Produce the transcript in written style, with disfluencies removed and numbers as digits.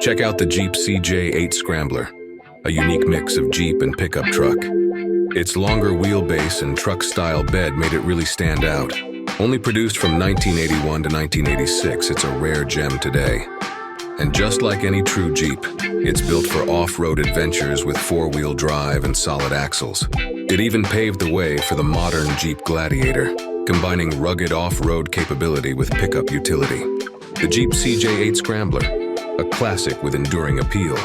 Check out the Jeep CJ8 Scrambler, a unique mix of Jeep and pickup truck. Its longer wheelbase and truck-style bed made it really stand out. Only produced from 1981 to 1986, it's a rare gem today. And just like any true Jeep, it's built for off-road adventures with four-wheel drive and solid axles. It even paved the way for the modern Jeep Gladiator, combining rugged off-road capability with pickup utility. The Jeep CJ8 Scrambler, a classic with enduring appeal.